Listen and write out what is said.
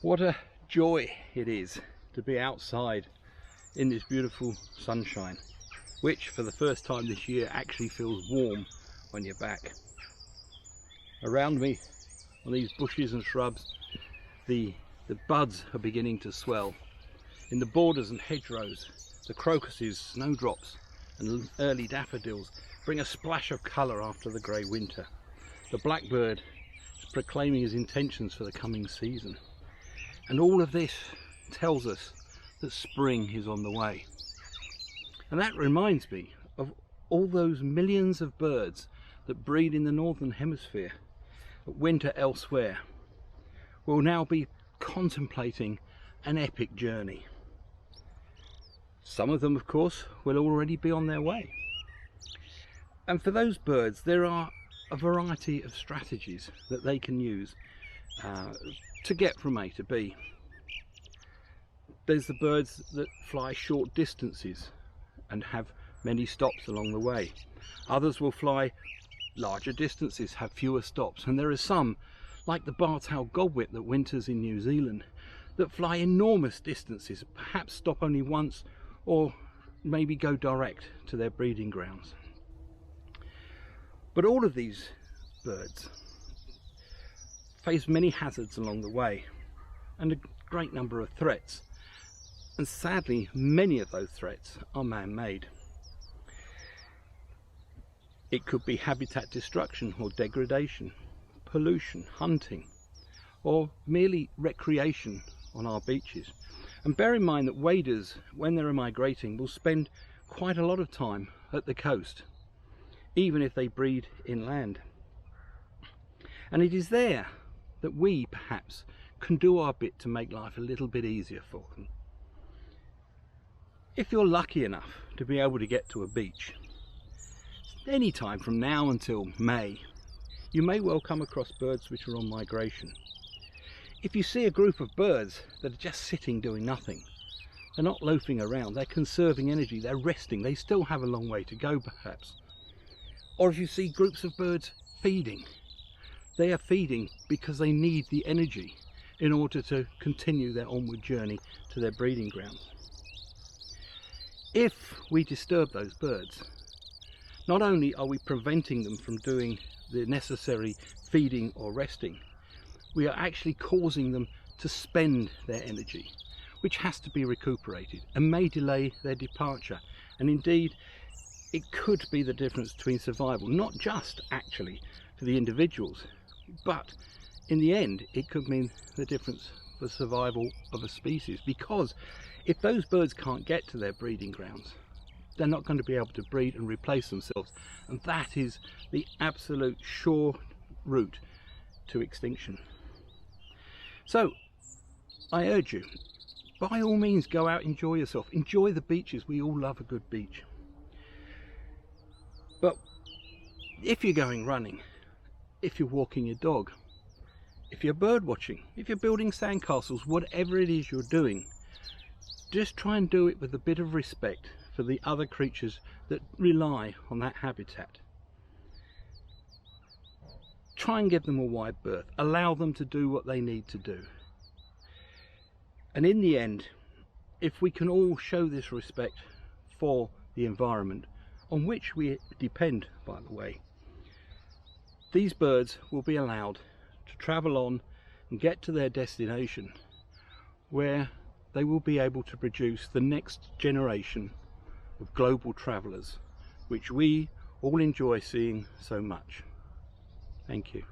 What a joy it is to be outside in this beautiful sunshine, which for the first time this year actually feels warm on your back. Around me on these bushes and shrubs, the buds are beginning to swell. In the borders and hedgerows, the crocuses, snowdrops and early daffodils bring a splash of colour after the grey winter. The blackbird is proclaiming his intentions for the coming season. And all of this tells us that spring is on the way. And that reminds me of all those millions of birds that breed in the northern hemisphere, but winter elsewhere, will now be contemplating an epic journey. Some of them, of course, will already be on their way. And for those birds, there are a variety of strategies that they can use to get from A to B. There's the birds that fly short distances and have many stops along the way. Others will fly larger distances, have fewer stops, and there are some, like the bar-tailed godwit that winters in New Zealand, that fly enormous distances, perhaps stop only once or maybe go direct to their breeding grounds. But all of these birds face many hazards along the way and a great number of threats, and sadly many of those threats are man-made. It could be habitat destruction or degradation, pollution, hunting, or merely recreation on our beaches. And bear in mind that waders, when they're migrating, will spend quite a lot of time at the coast, even if they breed inland. And it is there that we perhaps can do our bit to make life a little bit easier for them. If you're lucky enough to be able to get to a beach, any time from now until May, you may well come across birds which are on migration. If you see a group of birds that are just sitting doing nothing, they're not loafing around, they're conserving energy, they're resting, they still have a long way to go perhaps. Or if you see groups of birds feeding, they are feeding because they need the energy in order to continue their onward journey to their breeding grounds. If we disturb those birds, not only are we preventing them from doing the necessary feeding or resting, we are actually causing them to spend their energy, which has to be recuperated and may delay their departure. And indeed, it could be the difference between survival, not just actually for the individuals, but in the end, it could mean the difference for survival of a species, because if those birds can't get to their breeding grounds, they're not going to be able to breed and replace themselves, and that is the absolute sure route to extinction. So I urge you, by all means, go out, enjoy yourself, enjoy the beaches. We all love a good beach. But if you're going running, if you're walking your dog, if you're bird watching, if you're building sandcastles, whatever it is you're doing, just try and do it with a bit of respect for the other creatures that rely on that habitat. Try and give them a wide berth, allow them to do what they need to do. And in the end, if we can all show this respect for the environment, on which we depend, by the way, these birds will be allowed to travel on and get to their destination, where they will be able to produce the next generation of global travellers, which we all enjoy seeing so much. Thank you.